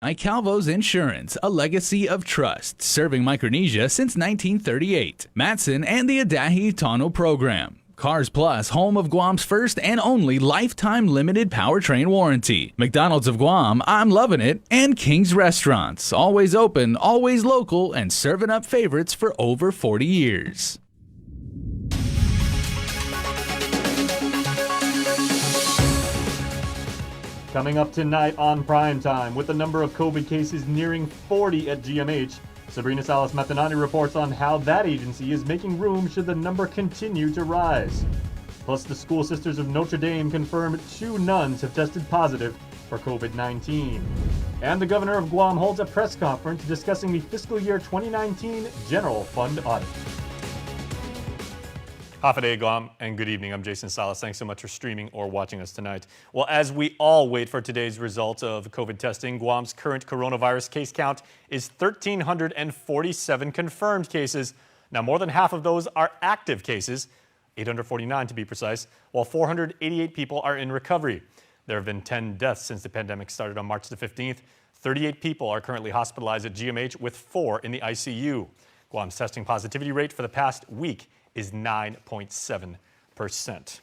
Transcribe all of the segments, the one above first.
Calvo's Insurance, a legacy of trust, serving Micronesia since 1938. Matson and the Adahi Tano program. Cars Plus, home of Guam's first and only lifetime limited powertrain warranty. McDonald's of Guam, I'm loving it. And King's Restaurants, always open, always local, and serving up favorites for over 40 years. Coming up tonight on Primetime, with the number of COVID cases nearing 40 at GMH, Sabrina Salas-Matanani reports on how that agency is making room should the number continue to rise. Plus, the School Sisters of Notre Dame confirmed 2 nuns have tested positive for COVID-19. And the governor of Guam holds a press conference discussing the fiscal year 2019 general fund audit. Hafa Guam, and good evening. I'm Jason Salas. Thanks so much for streaming or watching us tonight. Well, as we all wait for today's results of COVID testing, Guam's current coronavirus case count is 1,347 confirmed cases. Now, more than half of those are active cases, 849 to be precise, while 488 people are in recovery. There have been 10 deaths since the pandemic started on March the 15th. 38 people are currently hospitalized at GMH, with 4 in the ICU. Guam's testing positivity rate for the past week is 9.7%.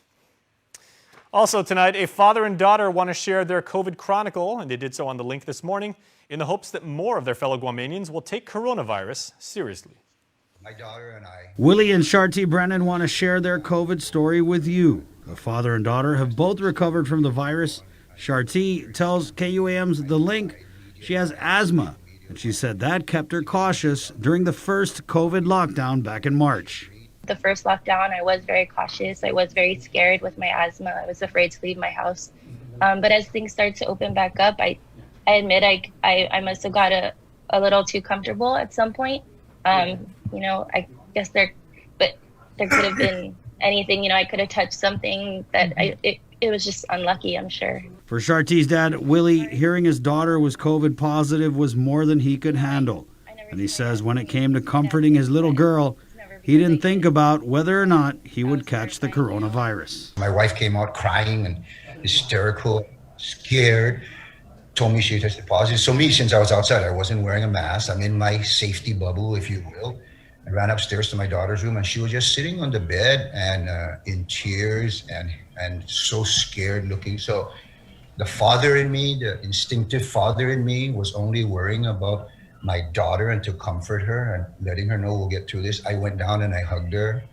Also tonight, a father and daughter want to share their COVID chronicle, and they did so on the link this morning in the hopes that more of their fellow Guamanians will take coronavirus seriously. My daughter and I. Willie and Sharti Brennan want to share their COVID story with you. The father and daughter have both recovered from the virus. Sharti tells KUAM's The Link she has asthma, and she said that kept her cautious during the first COVID lockdown back in March. The first lockdown, I was very cautious. I was very scared with my asthma. I was afraid to leave my house. But as things start to open back up, I admit I must have got a little too comfortable at some point. I guess there could have been anything. I could have touched something that it was just unlucky, I'm sure. For Sharti's dad, Willie, hearing his daughter was COVID positive was more than he could handle. And he says when it came to comforting his little girl, he didn't think about whether or not he would catch the coronavirus. My wife came out crying and hysterical, scared, told me she tested positive. So me, since I was outside, I wasn't wearing a mask. I'm in my safety bubble, if you will. I ran upstairs to my daughter's room, and she was just sitting on the bed and in tears and so scared looking. So the father in me, the instinctive father in me, was only worrying about my daughter and to comfort her and letting her know we'll get through this. I went down and I hugged her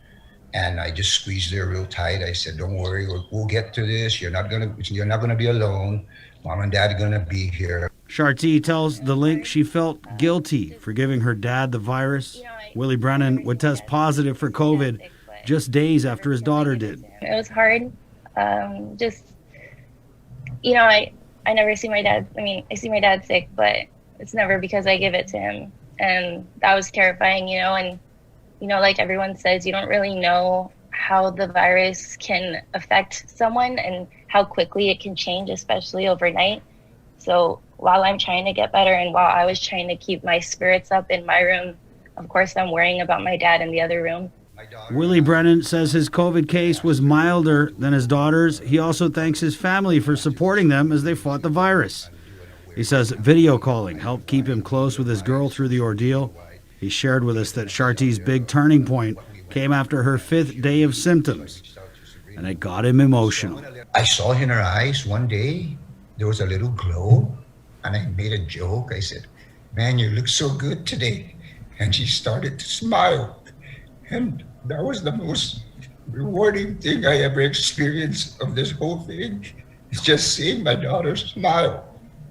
and I just squeezed her real tight. I said, "Don't worry, we'll get to this. You're not gonna be alone. Mom and Dad are gonna be here." Sharti tells The Link she felt guilty for giving her dad the virus. Willie Brennan would test positive for COVID just days after his daughter did. It was hard. I never see my dad. I see my dad sick, but it's never because I give it to him. And that was terrifying, and, like everyone says, you don't really know how the virus can affect someone and how quickly it can change, especially overnight. So while I'm trying to get better and while I was trying to keep my spirits up in my room, of course, I'm worrying about my dad in the other room. Willie Brennan says his COVID case was milder than his daughter's. He also thanks his family for supporting them as they fought the virus. He says video calling helped keep him close with his girl through the ordeal. He shared with us that Sharti's big turning point came after her 5th day of symptoms, and it got him emotional. I saw in her eyes one day, there was a little glow, and I made a joke. I said, "Man, you look so good today." And she started to smile. And that was the most rewarding thing I ever experienced of this whole thing. It's just seeing my daughter smile.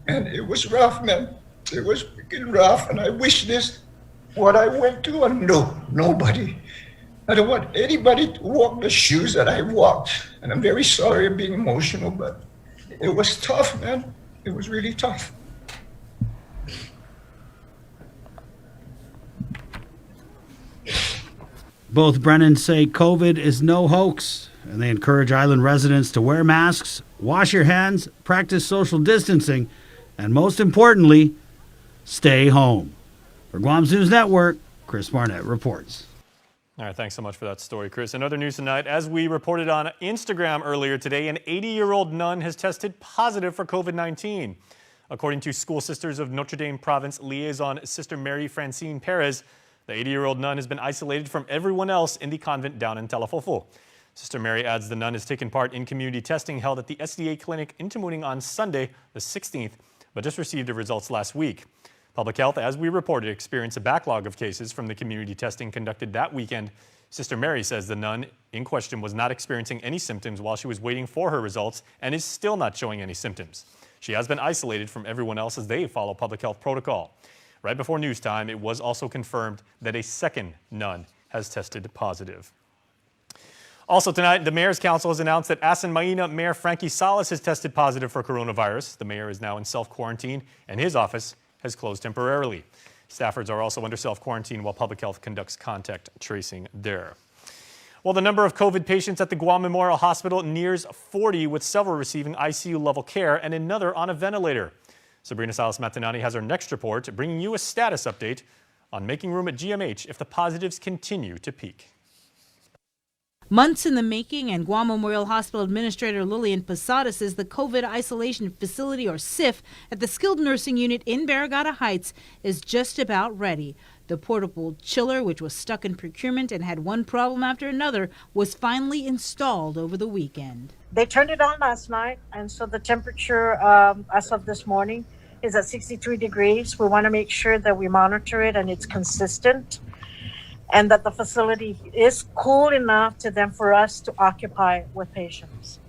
And it was rough, man. It was freaking rough. And I wish what I went through on nobody. I don't want anybody to walk the shoes that I walked. And I'm very sorry I'm being emotional, but it was tough, man. It was really tough. Both Brennan say COVID is no hoax, and they encourage island residents to wear masks, wash your hands, practice social distancing, and most importantly, stay home. For Guam's News Network, Chris Barnett reports. All right, thanks so much for that story, Chris. Another news tonight, as we reported on Instagram earlier today, an 80-year-old nun has tested positive for COVID-19. According to School Sisters of Notre Dame Province liaison Sister Mary Francine Perez, the 80-year-old nun has been isolated from everyone else in the convent down in Talafofo. Sister Mary adds the nun has taken part in community testing held at the SDA clinic in Tamuning on Sunday, the 16th, but just received the results last week. Public Health, as we reported, experienced a backlog of cases from the community testing conducted that weekend. Sister Mary says the nun in question was not experiencing any symptoms while she was waiting for her results and is still not showing any symptoms. She has been isolated from everyone else as they follow public health protocol. Right before news time, it was also confirmed that a second nun has tested positive. Also tonight, the Mayor's Council has announced that Asan Maina Mayor Frankie Salas has tested positive for coronavirus. The mayor is now in self-quarantine and his office has closed temporarily. Staffers are also under self-quarantine while public health conducts contact tracing there. Well, the number of COVID patients at the Guam Memorial Hospital nears 40, with several receiving ICU-level care and another on a ventilator. Sabrina Salas-Matanani has our next report, bringing you a status update on making room at GMH if the positives continue to peak. Months in the making, and Guam Memorial Hospital Administrator Lillian Posada says the COVID Isolation Facility, or SIF, at the Skilled Nursing Unit in Barrigada Heights is just about ready. The portable chiller, which was stuck in procurement and had one problem after another, was finally installed over the weekend. They turned it on last night, and so the temperature as of this morning is at 63 degrees. We want to make sure that we monitor it and it's consistent, and that the facility is cool enough for us to occupy with patients.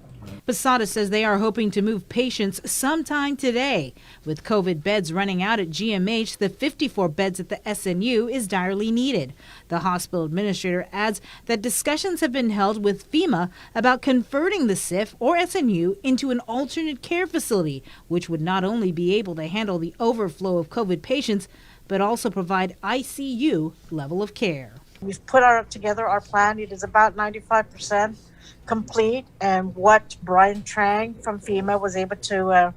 Posada says they are hoping to move patients sometime today. With COVID beds running out at GMH, the 54 beds at the SNU is direly needed. The hospital administrator adds that discussions have been held with FEMA about converting the SIF or SNU into an alternate care facility, which would not only be able to handle the overflow of COVID patients, but also provide ICU level of care. We've put together our plan. It is about 95% complete, and what Brian Trang from FEMA was able to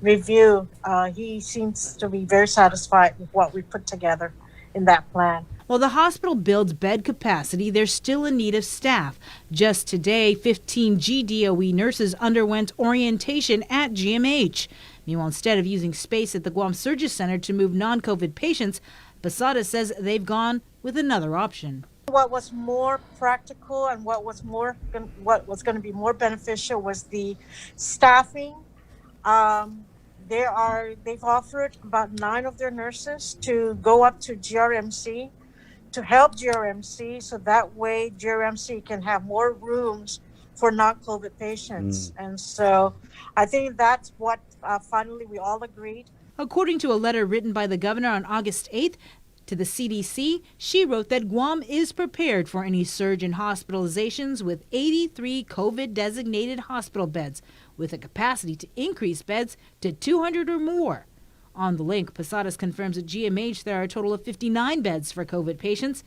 review, he seems to be very satisfied with what we put together in that plan. While the hospital builds bed capacity, they're still in need of staff. Just today, 15 GDOE nurses underwent orientation at GMH. Meanwhile, instead of using space at the Guam Surgery Center to move non-COVID patients, Posada says they've gone with another option. What was more practical and what was going to be more beneficial was the staffing. They've offered about 9 of their nurses to go up to GRMC to help GRMC, so that way GRMC can have more rooms for non-COVID patients. And so I think that's what finally we all agreed. According to a letter written by the governor on August 8th to the CDC, she wrote that Guam is prepared for any surge in hospitalizations with 83 COVID-designated hospital beds, with a capacity to increase beds to 200 or more. On the link, Posadas confirms at GMH there are a total of 59 beds for COVID patients.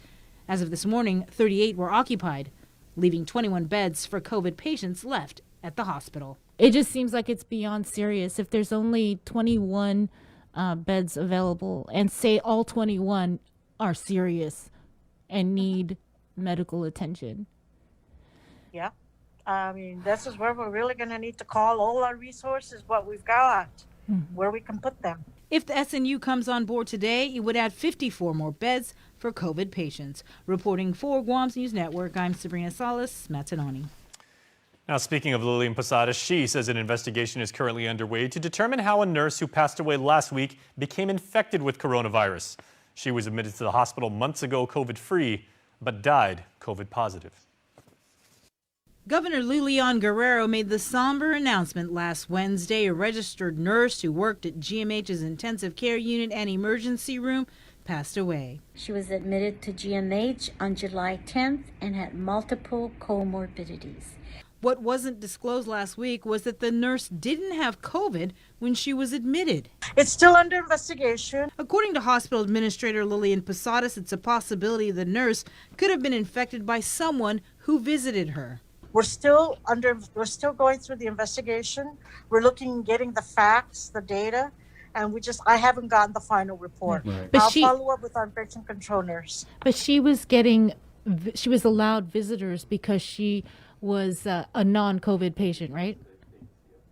As of this morning, 38 were occupied, leaving 21 beds for COVID patients left at the hospital. It just seems like it's beyond serious. If there's only 21 beds available, and say all 21 are serious and need medical attention. Yeah. I mean, this is where we're really going to need to call all our resources, what we've got, where we can put them. If the SNU comes on board today, it would add 54 more beds for COVID patients. Reporting for Guam's News Network, I'm Sabrina Salas-Matanani. Now, speaking of Lillian Posada, she says an investigation is currently underway to determine how a nurse who passed away last week became infected with coronavirus. She was admitted to the hospital months ago COVID-free, but died COVID positive. Governor Lilian Guerrero made the somber announcement last Wednesday. A registered nurse who worked at GMH's intensive care unit and emergency room passed away. She was admitted to GMH on July 10th and had multiple comorbidities. What wasn't disclosed last week was that the nurse didn't have COVID when she was admitted. It's still under investigation. According to hospital administrator Lillian Posadas, it's a possibility the nurse could have been infected by someone who visited her. We're still going through the investigation. We're getting the facts, the data, and I haven't gotten the final report. Right. But I'll follow up with our infection control nurse. But she was allowed visitors because she was a non-COVID patient, right?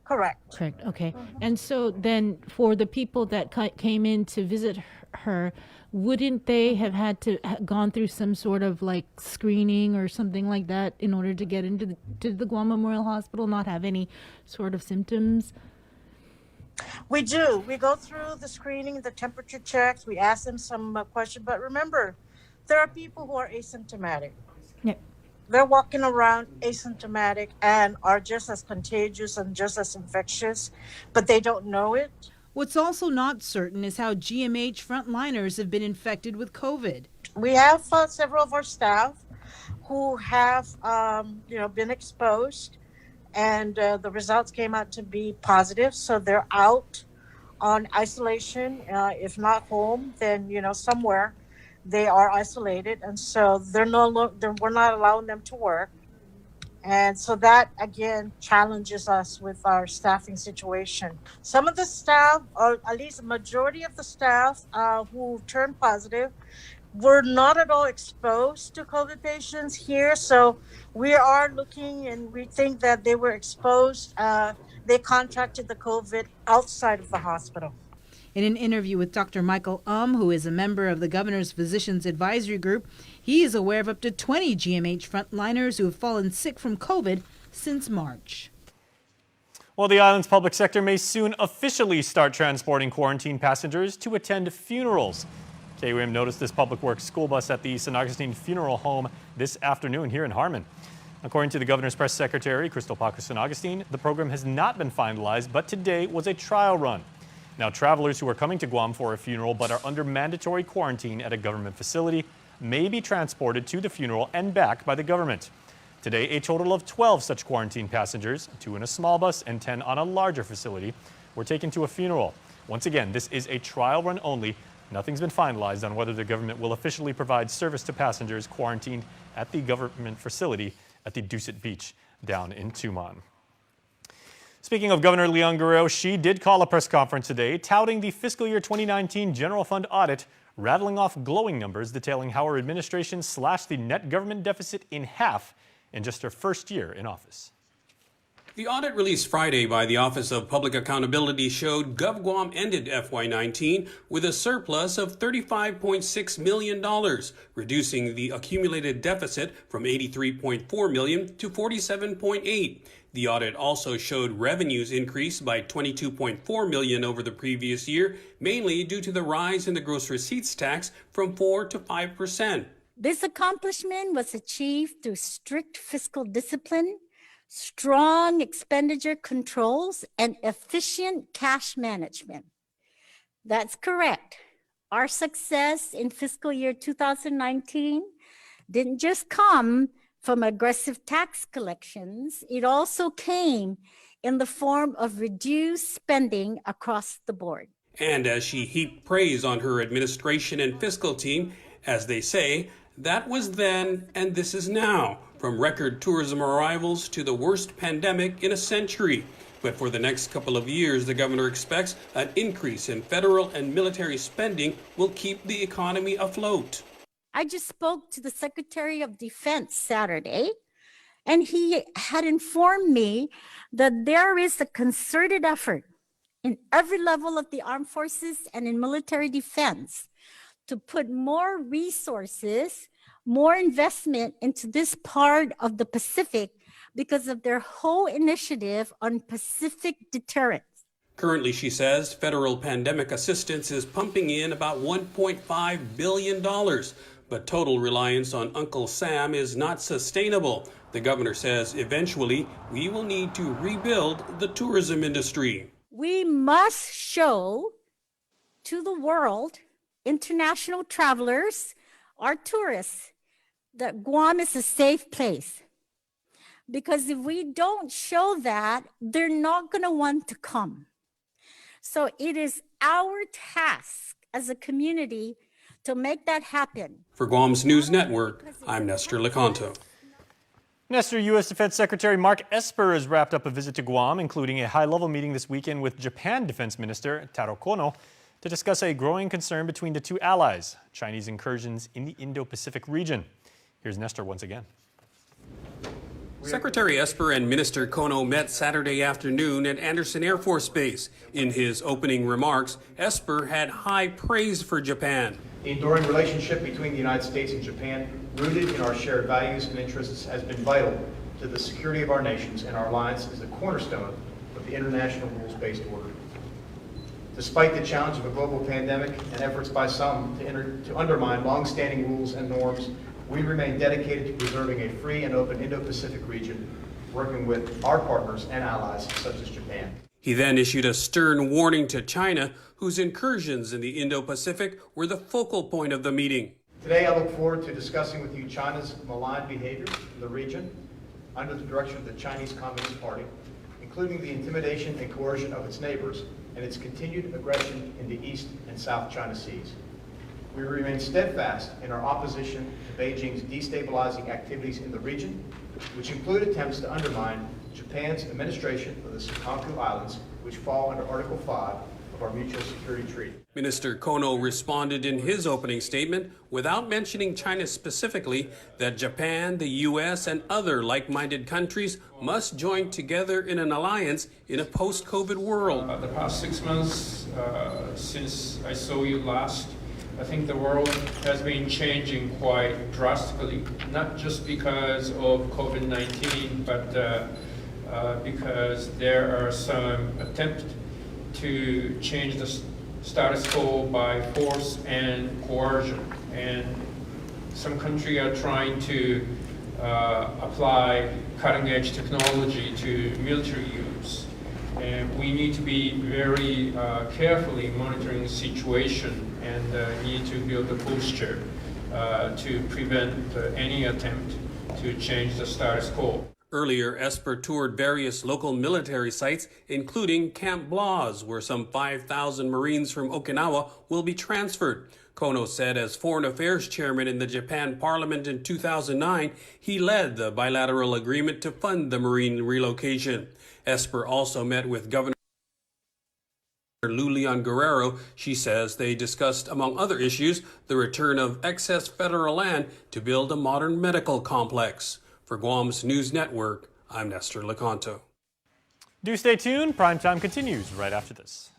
Correct. Correct. Okay. And so then for the people that came in to visit her, wouldn't they have had to gone through some sort of like screening or something like that in order to get into the Guam Memorial Hospital, not have any sort of symptoms? We do. We go through the screening, the temperature checks. We ask them some questions. But remember, there are people who are asymptomatic. Yeah. They're walking around asymptomatic and are just as contagious and just as infectious, but they don't know it. What's also not certain is how GMH frontliners have been infected with COVID. We have several of our staff who have, been exposed, and the results came out to be positive. So they're out on isolation. If not home, then somewhere they are isolated, and so we're not allowing them to work. And so that again challenges us with our staffing situation. Some of the staff, or at least a majority of the staff who turned positive, were not at all exposed to COVID patients here. So we are looking, and we think that they were exposed. They contracted the COVID outside of the hospital. In an interview with Dr. Michael who is a member of the Governor's Physicians Advisory Group, he is aware of up to 20 GMH frontliners who have fallen sick from COVID since March. Well, the island's public sector may soon officially start transporting quarantine passengers to attend funerals. KUAM noticed this public works school bus at the San Agustin Funeral Home this afternoon here in Harmon. According to the Governor's press secretary, Crystal Paco San Agustin, the program has not been finalized, but today was a trial run. Now, travelers who are coming to Guam for a funeral but are under mandatory quarantine at a government facility may be transported to the funeral and back by the government. Today, a total of 12 such quarantine passengers, 2 in a small bus and 10 on a larger facility, were taken to a funeral. Once again, this is a trial run only. Nothing's been finalized on whether the government will officially provide service to passengers quarantined at the government facility at the Dusit Beach down in Tumon. Speaking of Governor Leon Guerrero, she did call a press conference today touting the fiscal year 2019 general fund audit, rattling off glowing numbers detailing how her administration slashed the net government deficit in half in just her first year in office. The audit released Friday by the Office of Public Accountability showed GovGuam ended FY19 with a surplus of $35.6 million, reducing the accumulated deficit from $83.4 million to $47.8 million. The audit also showed revenues increased by $22.4 million over the previous year, mainly due to the rise in the gross receipts tax from 4% to 5%. This accomplishment was achieved through strict fiscal discipline, strong expenditure controls, and efficient cash management. That's correct. Our success in fiscal year 2019 didn't just come from aggressive tax collections. It also came in the form of reduced spending across the board. And as she heaped praise on her administration and fiscal team, as they say, that was then and this is now, from record tourism arrivals to the worst pandemic in a century. But for the next couple of years, the governor expects an increase in federal and military spending will keep the economy afloat. I just spoke to the Secretary of Defense Saturday, and he had informed me that there is a concerted effort in every level of the armed forces and in military defense to put more resources, more investment into this part of the Pacific because of their whole initiative on Pacific deterrence. Currently, she says, federal pandemic assistance is pumping in about $1.5 billion, but total reliance on Uncle Sam is not sustainable. The governor says eventually we will need to rebuild the tourism industry. We must show to the world, international travelers, our tourists, that Guam is a safe place. Because if we don't show that, they're not going to want to come. So it is our task as a community to make that happen. For Guam's News Network, I'm Nestor Lecanto. Nestor, U.S. Defense Secretary Mark Esper has wrapped up a visit to Guam, including a high-level meeting this weekend with Japan Defense Minister Taro Kono to discuss a growing concern between the two allies, Chinese incursions in the Indo-Pacific region. Here's Nestor once again. Secretary Esper and Minister Kono met Saturday afternoon at Andersen Air Force Base. In his opening remarks, Esper had high praise for Japan. The enduring relationship between the United States and Japan, rooted in our shared values and interests, has been vital to the security of our nations, and our alliance is the cornerstone of the international rules-based order. Despite the challenge of a global pandemic and efforts by some to undermine long-standing rules and norms, we remain dedicated to preserving a free and open Indo-Pacific region, working with our partners and allies such as Japan. He then issued a stern warning to China, whose incursions in the Indo-Pacific were the focal point of the meeting. Today, I look forward to discussing with you China's malign behavior in the region under the direction of the Chinese Communist Party, including the intimidation and coercion of its neighbors and its continued aggression in the East and South China Seas. We remain steadfast in our opposition to Beijing's destabilizing activities in the region, which include attempts to undermine Japan's administration of the Senkaku Islands, which fall under Article 5 of our Mutual Security Treaty. Minister Kono responded in his opening statement, without mentioning China specifically, that Japan, the U.S., and other like-minded countries must join together in an alliance in a post-COVID world. The past 6 months since I saw you last, I think the world has been changing quite drastically, not just because of COVID-19, but because there are some attempts to change the status quo by force and coercion. And some countries are trying to apply cutting-edge technology to military use. And we need to be very carefully monitoring the situation and need to build a posture to prevent any attempt to change the status quo. Earlier, Esper toured various local military sites, including Camp Blaz, where some 5,000 Marines from Okinawa will be transferred. Kono said as Foreign Affairs Chairman in the Japan Parliament in 2009, he led the bilateral agreement to fund the Marine relocation. Esper also met with Governor Lulian Guerrero. She says they discussed, among other issues, the return of excess federal land to build a modern medical complex. For Guam's News Network, I'm Nestor Lecanto. Do stay tuned. Primetime continues right after this.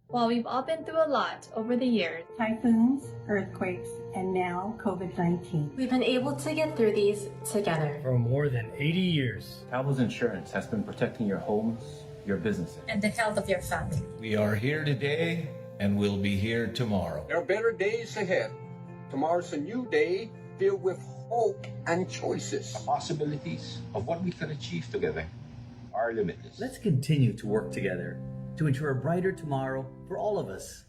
While we've all been through a lot over the years, typhoons, earthquakes, and now COVID-19, we've been able to get through these together. For more than 80 years, Travelers Insurance has been protecting your homes, your businesses, and the health of your family. We are here today and we'll be here tomorrow. There are better days ahead. Tomorrow's a new day filled with hope and choices. The possibilities of what we can achieve together are limitless. Let's continue to work together to ensure a brighter tomorrow for all of us.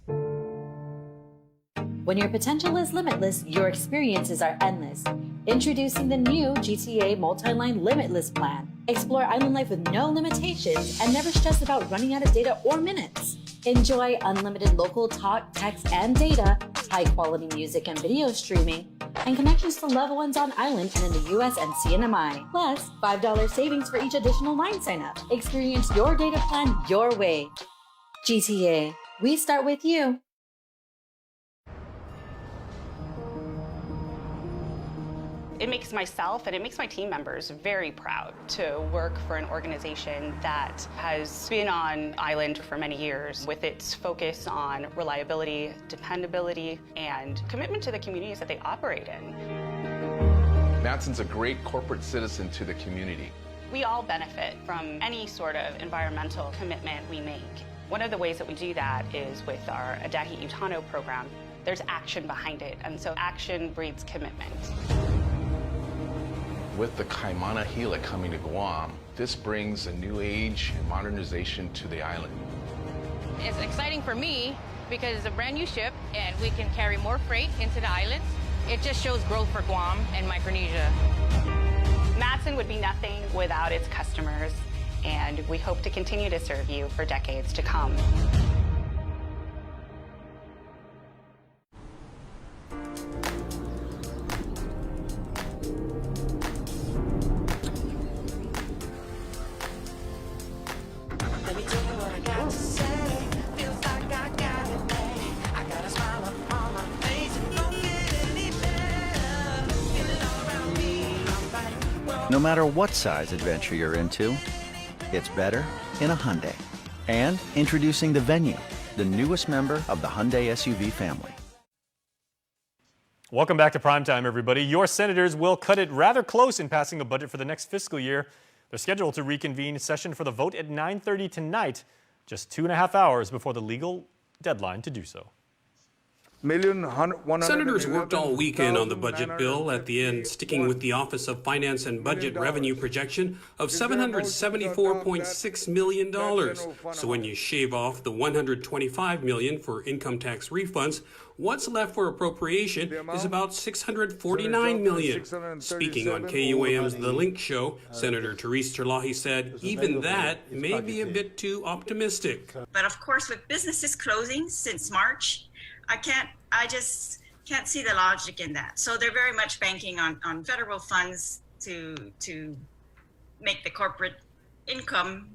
When your potential is limitless, your experiences are endless. Introducing the new GTA Multi-Line Limitless Plan. Explore island life with no limitations and never stress about running out of data or minutes. Enjoy unlimited local talk, text, and data, high-quality music and video streaming, and connections to loved ones on island and in the US and CNMI. Plus, $5 savings for each additional line sign-up. Experience your data plan your way. GTA. We start with you. It makes myself and it makes my team members very proud to work for an organization that has been on island for many years with its focus on reliability, dependability, and commitment to the communities that they operate in. Matson's a great corporate citizen to the community. We all benefit from any sort of environmental commitment we make. One of the ways that we do that is with our Adahi Utano program. There's action behind it, and so action breeds commitment. With the Kaimana Gila coming to Guam, this brings a new age and modernization to the island. It's exciting for me because it's a brand new ship and we can carry more freight into the islands. It just shows growth for Guam and Micronesia. Matson would be nothing without its customers, and we hope to continue to serve you for decades to come. No matter what size adventure you're into, it's better in a Hyundai. And introducing the Venue, the newest member of the Hyundai SUV family. Welcome back to Primetime, everybody. Your senators will cut it rather close in passing a budget for the next fiscal year. They're scheduled to reconvene session for the vote at 9:30 tonight, just 2.5 hours before the legal deadline to do so. Senators worked all weekend on the budget bill, at the end sticking with the Office of Finance and Budget revenue projection of $774.6 million. So when you shave off the $125 million for income tax refunds, what's left for appropriation is about $649 million. Speaking on KUAM's The Link Show, Senator Therese Terlahi said even that may be a bit too optimistic. But of course, with businesses closing since March, I just can't see the logic in that. So they're very much banking on federal funds to make the corporate income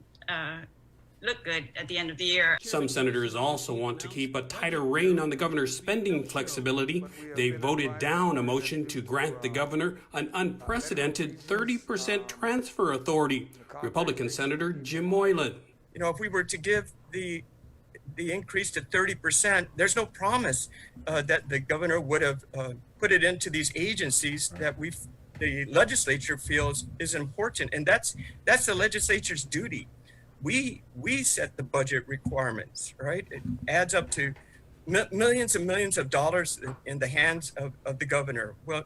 look good at the end of the year. Some senators also want to keep a tighter rein on the governor's spending flexibility. They voted down a motion to grant the governor an unprecedented 30% transfer authority. Republican Senator Jim Moylan. You know, if we were to give the increase to 30%, there's no promise that the governor would have put it into these agencies that the legislature feels is important, and that's the legislature's duty. We set the budget requirements, right? It adds up to millions and millions of dollars in the hands of the governor. Well,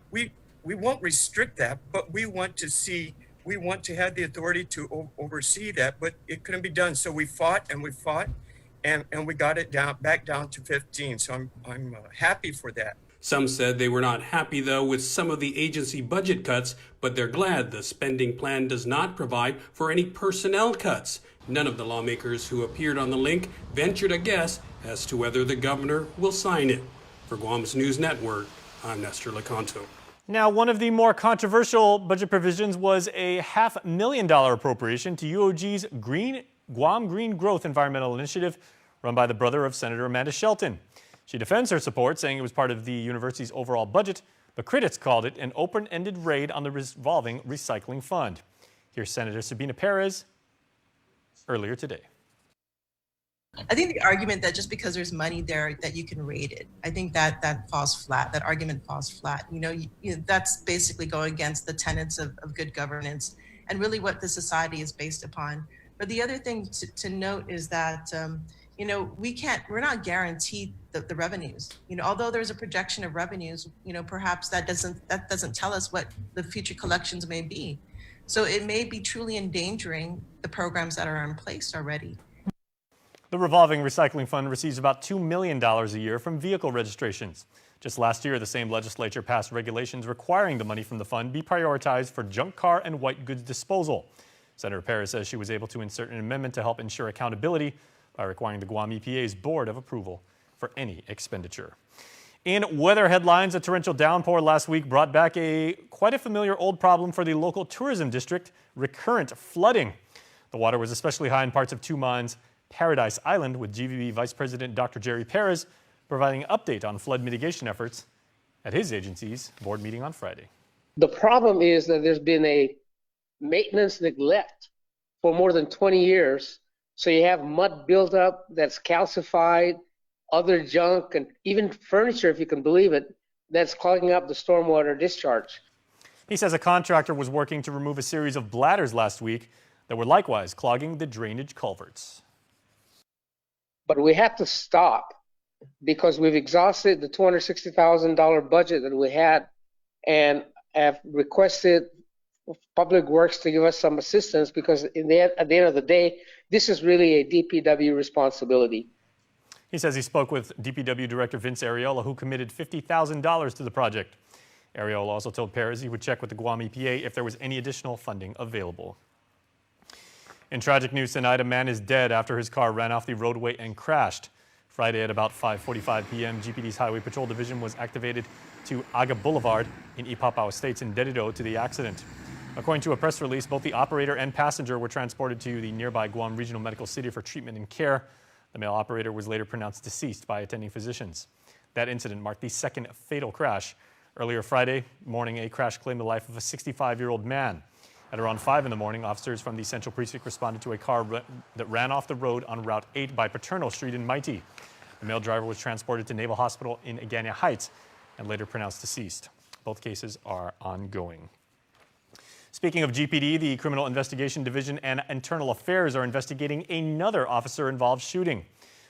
we won't restrict that, but we want to have the authority to oversee that, but it couldn't be done. So we fought and we fought. And we got it back down to 15. So I'm happy for that. Some said they were not happy, though, with some of the agency budget cuts, but they're glad the spending plan does not provide for any personnel cuts. None of the lawmakers who appeared on the link ventured a guess as to whether the governor will sign it. For Guam's News Network, I'm Nestor Lecanto. Now, one of the more controversial budget provisions was a $500,000 appropriation to UOG's Guam Green Growth Environmental Initiative, run by the brother of Senator Amanda Shelton. She defends her support, saying it was part of the university's overall budget, but critics called it an open-ended raid on the revolving recycling fund. Here's Senator Sabina Perez earlier today. I think the argument that just because there's money there that you can raid it, I think that falls flat. That argument falls flat. That's basically going against the tenets of good governance and really what the society is based upon. But the other thing to note is that, we're not guaranteed the revenues. Although there's a projection of revenues, perhaps that doesn't tell us what the future collections may be. So it may be truly endangering the programs that are in place already. The revolving recycling fund receives about $2 million a year from vehicle registrations. Just last year, the same legislature passed regulations requiring the money from the fund be prioritized for junk car and white goods disposal. Senator Perez says she was able to insert an amendment to help ensure accountability by requiring the Guam EPA's board of approval for any expenditure. In weather headlines, a torrential downpour last week brought back quite a familiar old problem for the local tourism district, recurrent flooding. The water was especially high in parts of Tuman's Paradise Island, with GVB Vice President Dr. Jerry Perez providing an update on flood mitigation efforts at his agency's board meeting on Friday. The problem is that there's been a maintenance neglect for more than 20 years. So you have mud buildup that's calcified, other junk, and even furniture, if you can believe it, that's clogging up the stormwater discharge. He says a contractor was working to remove a series of bladders last week that were likewise clogging the drainage culverts. But we have to stop because we've exhausted the $260,000 budget that we had and have requested Public Works to give us some assistance because at the end of the day, this is really a DPW responsibility. He says he spoke with DPW Director Vince Ariola, who committed $50,000 to the project. Ariola also told Perez he would check with the Guam EPA if there was any additional funding available. In tragic news tonight, a man is dead after his car ran off the roadway and crashed. Friday at about 5:45 p.m., GPD's Highway Patrol Division was activated to Aga Boulevard in Ipapao Estates in Dedido to the accident. According to a press release, both the operator and passenger were transported to the nearby Guam Regional Medical City for treatment and care. The male operator was later pronounced deceased by attending physicians. That incident marked the second fatal crash Earlier Friday morning, a crash claimed the life of a 65-year-old man. At around 5 in the morning, officers from the Central Precinct responded to a car that ran off the road on Route 8 by Paterno Street in Mighty. The male driver was transported to Naval Hospital in Agana Heights and later pronounced deceased. Both cases are ongoing. Speaking of GPD, the Criminal Investigation Division and Internal Affairs are investigating another officer-involved shooting.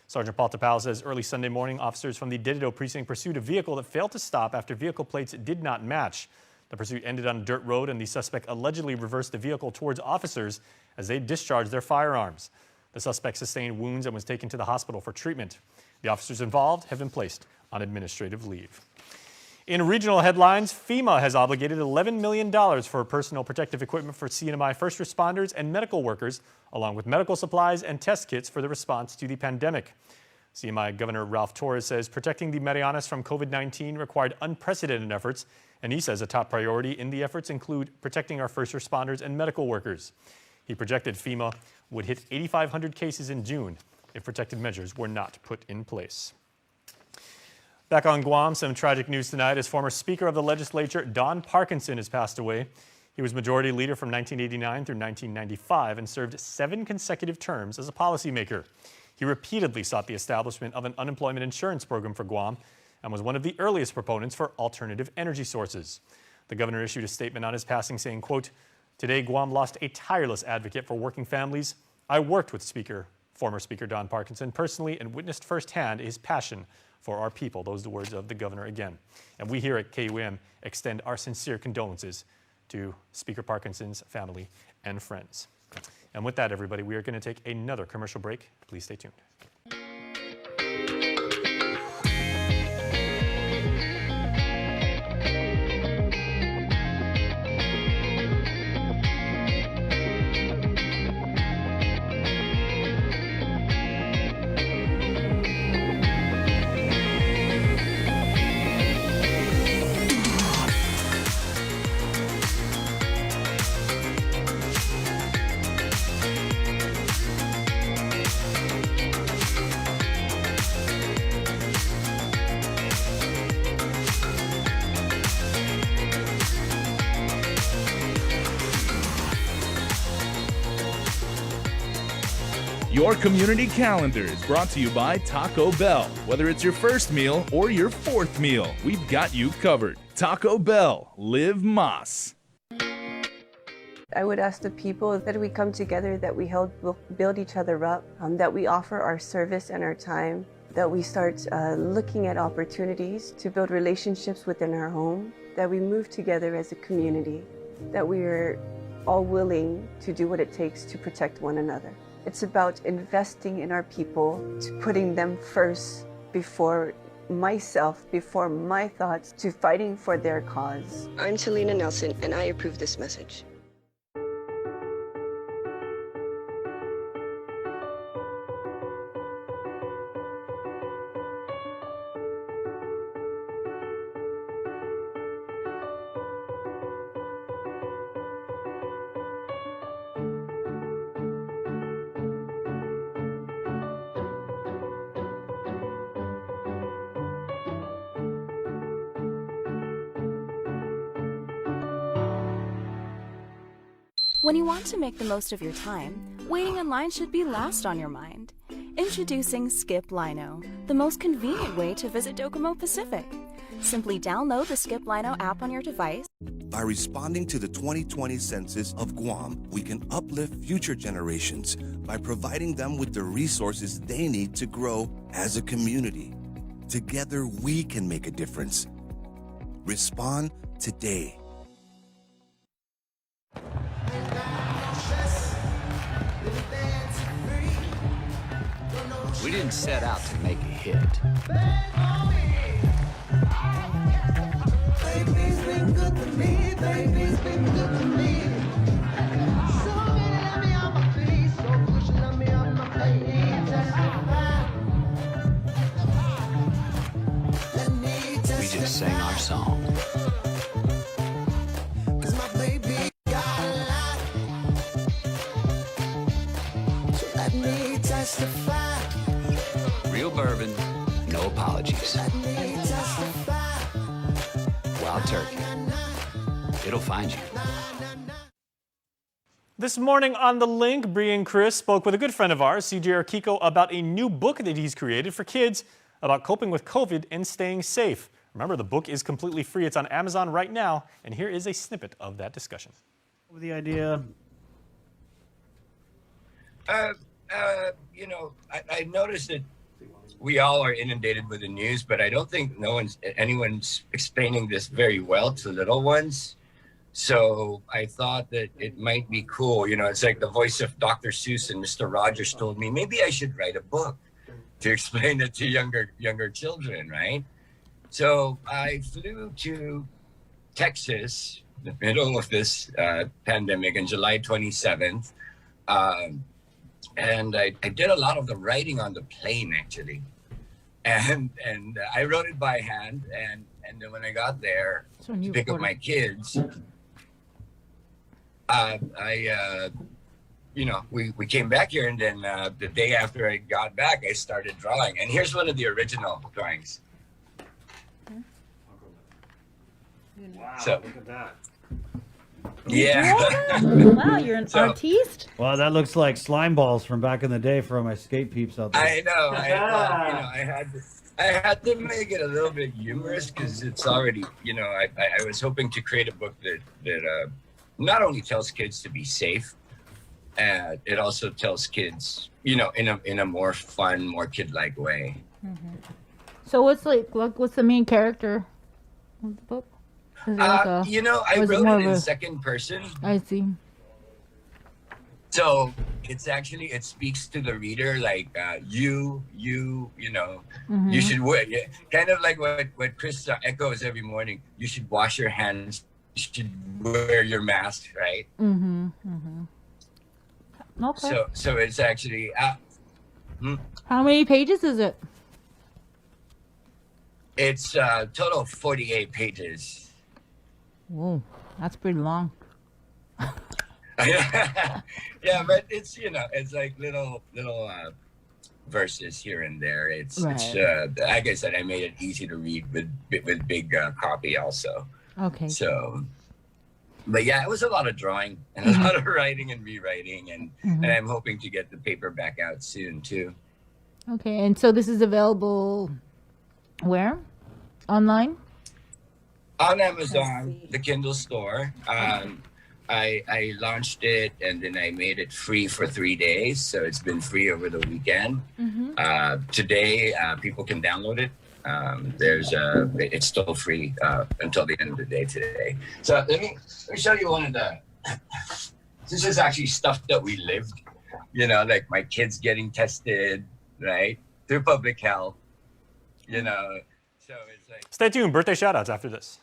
Sergeant Paul Tapao says early Sunday morning, officers from the Didido precinct pursued a vehicle that failed to stop after vehicle plates did not match. The pursuit ended on a dirt road, and the suspect allegedly reversed the vehicle towards officers as they discharged their firearms. The suspect sustained wounds and was taken to the hospital for treatment. The officers involved have been placed on administrative leave. In regional headlines, FEMA has obligated $11 million for personal protective equipment for CNMI first responders and medical workers, along with medical supplies and test kits for the response to the pandemic. CNMI Governor Ralph Torres says protecting the Marianas from COVID-19 required unprecedented efforts, and he says a top priority in the efforts include protecting our first responders and medical workers. He projected FEMA would hit 8,500 cases in June if protective measures were not put in place. Back on Guam, some tragic news tonight as former Speaker of the Legislature Don Parkinson has passed away. He was Majority Leader from 1989 through 1995 and served 7 consecutive terms as a policymaker. He repeatedly sought the establishment of an unemployment insurance program for Guam and was one of the earliest proponents for alternative energy sources. The governor issued a statement on his passing saying, quote, "Today Guam lost a tireless advocate for working families. I worked with former Speaker Don Parkinson personally and witnessed firsthand his passion for our people." Those are the words of the governor again. And we here at KUAM extend our sincere condolences to Speaker Parkinson's family and friends. And with that, everybody, we are going to take another commercial break. Please stay tuned. Your community calendar is brought to you by Taco Bell. Whether it's your first meal or your 4th meal, we've got you covered. Taco Bell, live Mas. I would ask the people that we come together, that we build each other up, that we offer our service and our time, that we start looking at opportunities to build relationships within our home, that we move together as a community, that we are all willing to do what it takes to protect one another. It's about investing in our people, to putting them first before myself, before my thoughts, to fighting for their cause. I'm Selena Nelson, and I approve this message. When you want to make the most of your time, waiting in line should be last on your mind. Introducing Skip Lino, the most convenient way to visit Docomo Pacific. Simply download the Skip Lino app on your device. By responding to the 2020 census of Guam, we can uplift future generations by providing them with the resources they need to grow as a community. Together, we can make a difference. Respond today. We didn't set out to make a hit. Baby's been good to me, baby's been good to me. So many let me on my feet, so good you let me on my feet. We just sang our song. Cause my baby got a lot. So let me testify. Real bourbon, no apologies. Let me testify. While turkey. It'll find you. This morning on The Link, Bree and Chris spoke with a good friend of ours, CJ Arkiko, about a new book that he's created for kids about coping with COVID and staying safe. Remember, the book is completely free. It's on Amazon right now, and here is a snippet of that discussion. The idea. You know, I noticed that we all are inundated with the news, but I don't think anyone's explaining this very well to little ones. So I thought that it might be cool. You know, it's like the voice of Dr. Seuss and Mr. Rogers told me, maybe I should write a book to explain it to younger children, right? So I flew to Texas, the middle of this pandemic, on July 27th. And I did a lot of the writing on the plane, actually. And I wrote it by hand. And then when I got there to pick up my kids, you know, we came back here, and then the day after I got back, I started drawing. And here's one of the original drawings. Wow, so, look at that. Yeah. Wow, you're an artiste? Wow, that looks like slime balls from back in the day from my skate peeps out there. I know. I thought, you know, I had to make it a little bit humorous because it's already, you know, I was hoping to create a book that not only tells kids to be safe, it also tells kids, you know, in a more fun, more kid-like way. Mm-hmm. So what's the main character of the book? You know, I wrote it in second person. I see. So it's actually, it speaks to the reader like you know, you should wear, kind of like what Chris echoes every morning. You should wash your hands. You should wear your mask, right? Mm-hmm. Mm-hmm. Okay. So it's actually. How many pages is it? It's total 48 pages. Whoa, that's pretty long. Yeah, but it's, you know, it's like little verses here and there. It's like I said, I made it easy to read with big copy also. Okay. So, but yeah, it was a lot of drawing and a lot of writing and rewriting, and I'm hoping to get the paper back out soon too. Okay, and so this is available where? Online? On Amazon, the Kindle store. I launched it, and then I made it free for 3 days. So it's been free over the weekend. Today, people can download it. It's still free until the end of the day today. So let me show you one of the. This is actually stuff that we lived. You know, like my kids getting tested, right, through public health. You know, so it's like. Stay tuned. Birthday shoutouts after this.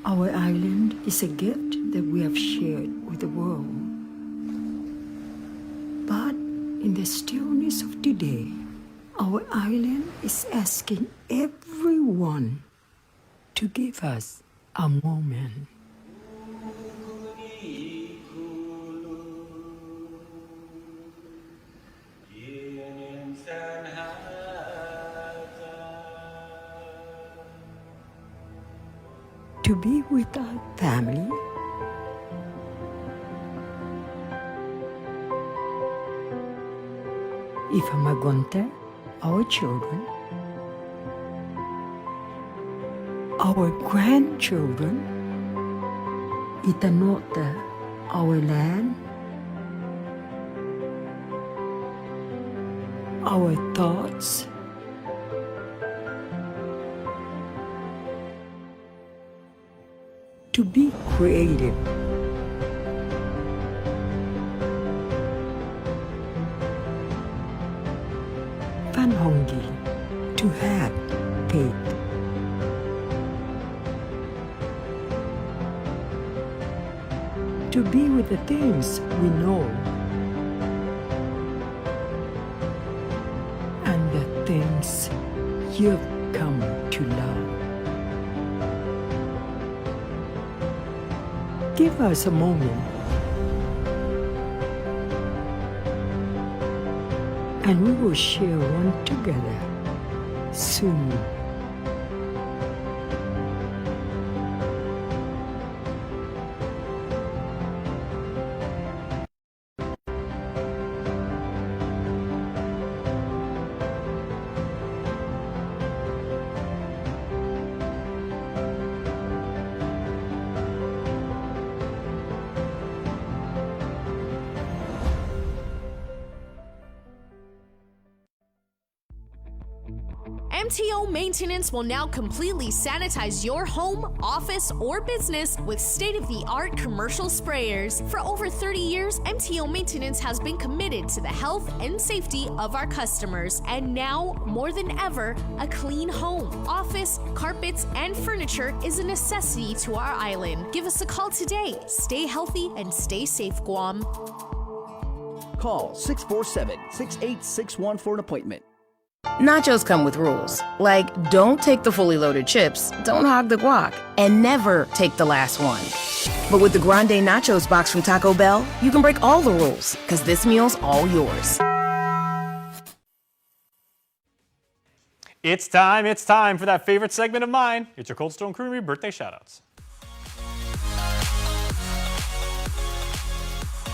Our island is a gift that we have shared with the world. But in the stillness of today, our island is asking everyone to give us a moment. To be with our family, Ifamagonte, our children, our grandchildren, Itanota, our land, our thoughts, to be creative. Fanhongi, to have faith. To be with the things we know and the things you've come to love. Give us a moment and we will share one together soon. MTO Maintenance will now completely sanitize your home, office, or business with state-of-the-art commercial sprayers. For over 30 years, MTO Maintenance has been committed to the health and safety of our customers. And now, more than ever, a clean home, office, carpets, and furniture is a necessity to our island. Give us a call today. Stay healthy and stay safe, Guam. Call 647-6861 for an appointment. Nachos come with rules, like don't take the fully loaded chips, don't hog the guac, and never take the last one. But with the Grande Nachos box from Taco Bell, you can break all the rules, because this meal's all yours. It's time for that favorite segment of mine. It's your Cold Stone Creamery birthday shoutouts.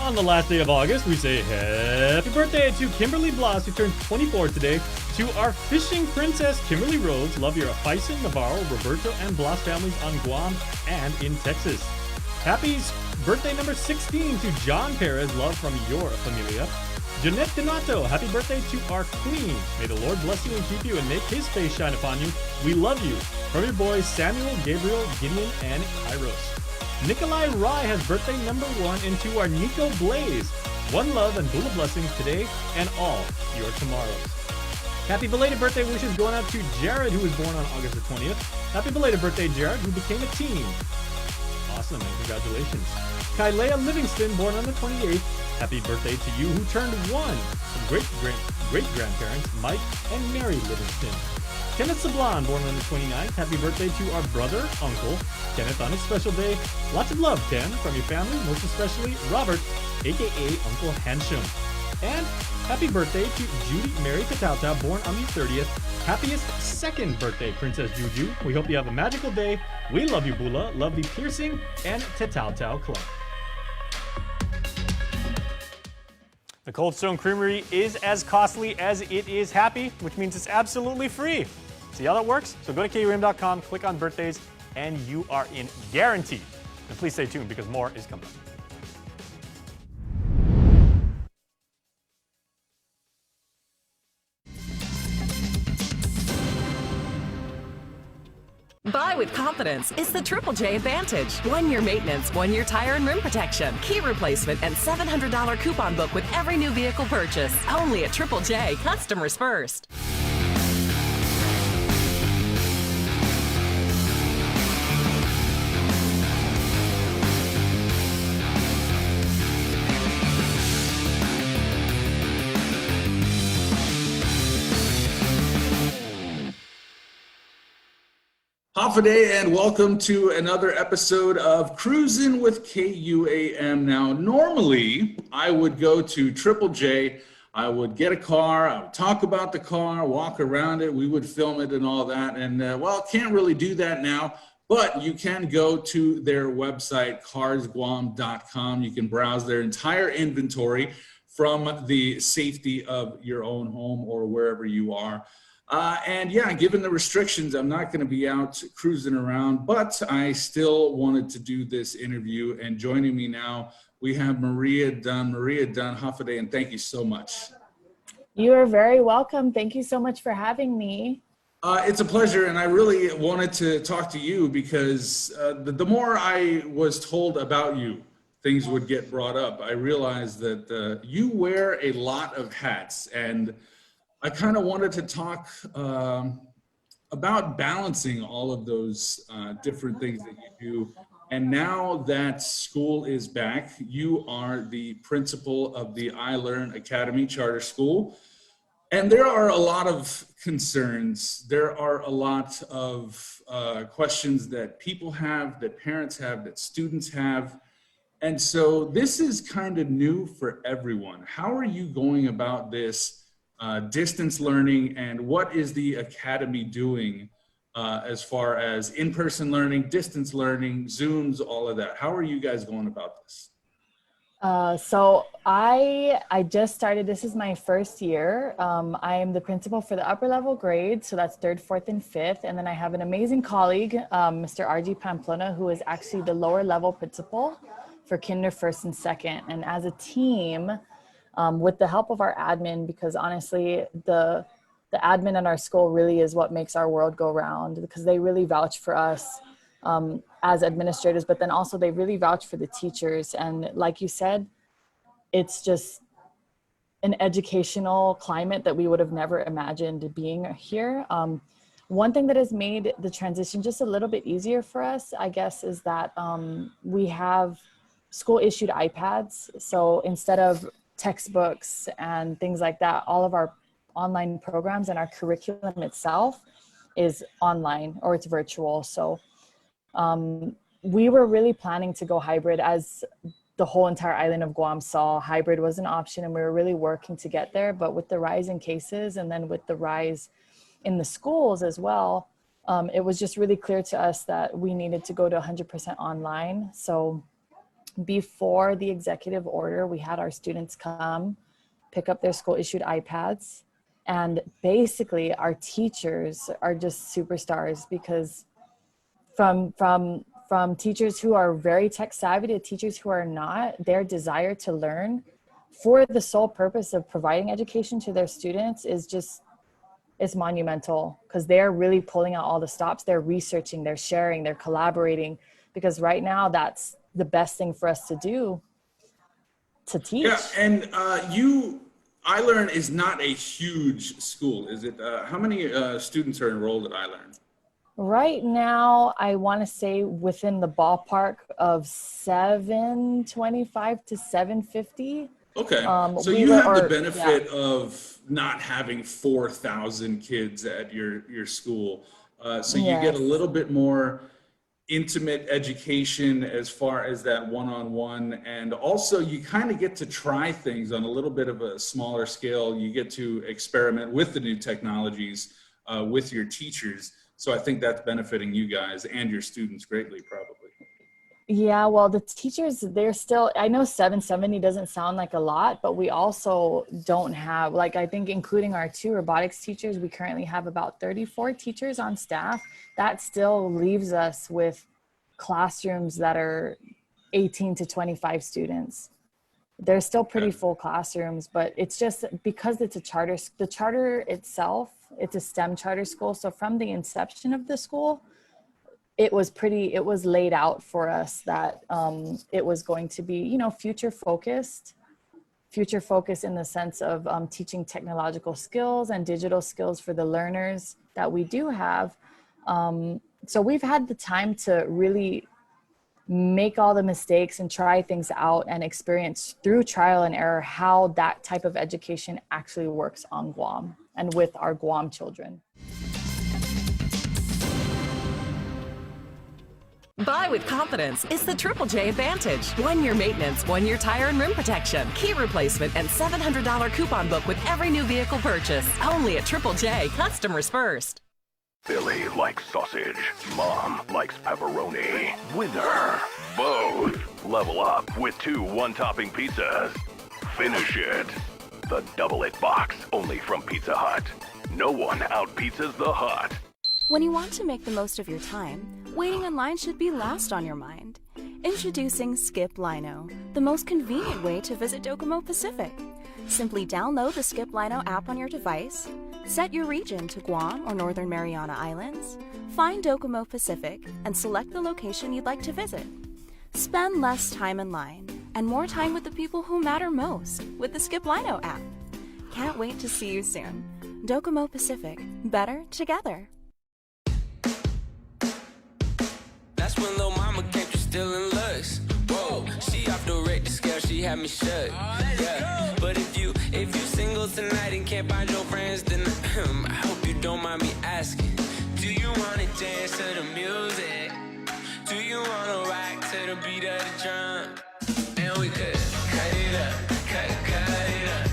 On the last day of August, we say happy birthday to Kimberly Blas, who turned 24 today, to our fishing princess, Kimberly Rhodes. Love your Faison, Navarro, Roberto, and Blas families on Guam and in Texas. Happy birthday number 16 to John Perez. Love from your familia. Jeanette Donato, happy birthday to our queen. May the Lord bless you and keep you and make his face shine upon you. We love you. From your boys Samuel, Gabriel, Gideon, and Kairos. Nikolai Rai has birthday number 1, and to our Nico Blaze. One love and full of blessings today and all your tomorrows. Happy belated birthday wishes going out to Jared, who was born on August the 20th. Happy belated birthday, Jared, who became a teen. Awesome, and congratulations. Kylea Livingston, born on the 28th. Happy birthday to you, who turned 1. Some great-grandparents, Mike and Mary Livingston. Kenneth Sablon, born on the 29th. Happy birthday to our brother, uncle, Kenneth, on his special day. Lots of love, Ken, from your family, most especially Robert, a.k.a. Uncle Hansham. And happy birthday to Judy Mary Tatauta, born on the 30th. Happiest second birthday, Princess Juju. We hope you have a magical day. We love you, Bula. Love the Piercing and Tatauta Club. The Cold Stone Creamery is as costly as it is happy, which means it's absolutely free. See how that works? So go to KUAM.com, click on birthdays, and you are in guaranteed. And please stay tuned because more is coming up. Buy with confidence. It's the Triple J Advantage. 1 year maintenance, 1 year tire and rim protection, key replacement, and $700 coupon book with every new vehicle purchase. Only at Triple J. Customers first. Hafa and welcome to another episode of Cruisin' with KUAM. Now, normally I would go to Triple J, I would get a car, I would talk about the car, walk around it, we would film it and all that. And well, can't really do that now, but you can go to their website, carsguam.com. You can browse their entire inventory from the safety of your own home or wherever you are. And yeah, given the restrictions, I'm not going to be out cruising around, but I still wanted to do this interview. And joining me now, we have Maria Dunn. Maria Dunn, Hafa, and thank you so much. You are very welcome. Thank you so much for having me. It's a pleasure, and I really wanted to talk to you because the more I was told about you, things would get brought up. I realized that you wear a lot of hats, and I kind of wanted to talk about balancing all of those different things that you do. And now that school is back, you are the principal of the iLearn Academy Charter School. And there are a lot of concerns. There are a lot of questions that people have, that parents have, that students have. And so this is kind of new for everyone. How are you going about this? distance learning, and what is the Academy doing as far as in-person learning, distance learning, Zooms, all of that? How are you guys going about this? So I just started, this is my first year. I am the principal for the upper level grade. So that's 3rd, 4th, and 5th. And then I have an amazing colleague, Mr. RG Pamplona, who is actually the lower level principal for kinder 1st and 2nd. And as a team, with the help of our admin, because honestly, the admin at our school really is what makes our world go round, because they really vouch for us as administrators, but then also they really vouch for the teachers. And like you said, it's just an educational climate that we would have never imagined being here. One thing that has made the transition just a little bit easier for us, I guess, is that we have school issued iPads. So instead of textbooks and things like that, all of our online programs and our curriculum itself is online or it's virtual. So we were really planning to go hybrid, as the whole entire island of Guam saw hybrid was an option, and we were really working to get there. But with the rise in cases and then with the rise in the schools as well, it was just really clear to us that we needed to go to 100% online. So before the executive order, we had our students come pick up their school issued iPads, and basically our teachers are just superstars, because from teachers who are very tech savvy to teachers who are not, their desire to learn for the sole purpose of providing education to their students is monumental, because they're really pulling out all the stops. They're researching, they're sharing, they're collaborating, because right now that's the best thing for us to do, to teach. Yeah, and iLearn is not a huge school, is it? How many students are enrolled at iLearn? Right now, I want to say within the ballpark of 725 to 750. Okay, so you have the benefit of not having 4,000 kids at your school. So you get a little bit more intimate education as far as that one-on-one, and also you kind of get to try things on a little bit of a smaller scale. You get to experiment with the new technologies with your teachers. So I think that's benefiting you guys and your students greatly, probably. Yeah, well, the teachers, they're still, I know 770 doesn't sound like a lot, but we also don't have, like, I think including our 2 robotics teachers, we currently have about 34 teachers on staff. That still leaves us with classrooms that are 18 to 25 students. They're still pretty full classrooms, but it's just because it's a charter, the charter itself, it's a STEM charter school. So from the inception of the school, it was laid out for us that it was going to be, you know, future focused in the sense of teaching technological skills and digital skills for the learners that we do have. So we've had the time to really make all the mistakes and try things out and experience through trial and error how that type of education actually works on Guam and with our Guam children. Buy with confidence. It's the Triple J Advantage. 1 year maintenance, 1 year tire and rim protection, key replacement, and $700 coupon book with every new vehicle purchase. Only at Triple J. Customers first. Billy likes sausage. Mom likes pepperoni. Winner. Both. Level up with 2 one-topping pizzas. Finish it. The Double It Box, only from Pizza Hut. No one out-pizzas the Hut. When you want to make the most of your time, waiting in line should be last on your mind. Introducing Skip Lino, the most convenient way to visit Docomo Pacific. Simply download the Skip Lino app on your device, set your region to Guam or Northern Mariana Islands, find Docomo Pacific, and select the location you'd like to visit. Spend less time in line and more time with the people who matter most with the Skip Lino app. Can't wait to see you soon. Docomo Pacific, better together. That's when Lil' Mama came through stealing looks. Whoa, she off the rate the scale, she had me shook. Yeah, but if you single tonight and can't find your friends, then I hope you don't mind me asking. Do you wanna dance to the music? Do you wanna rock to the beat of the drum? And we could cut it up, cut it up,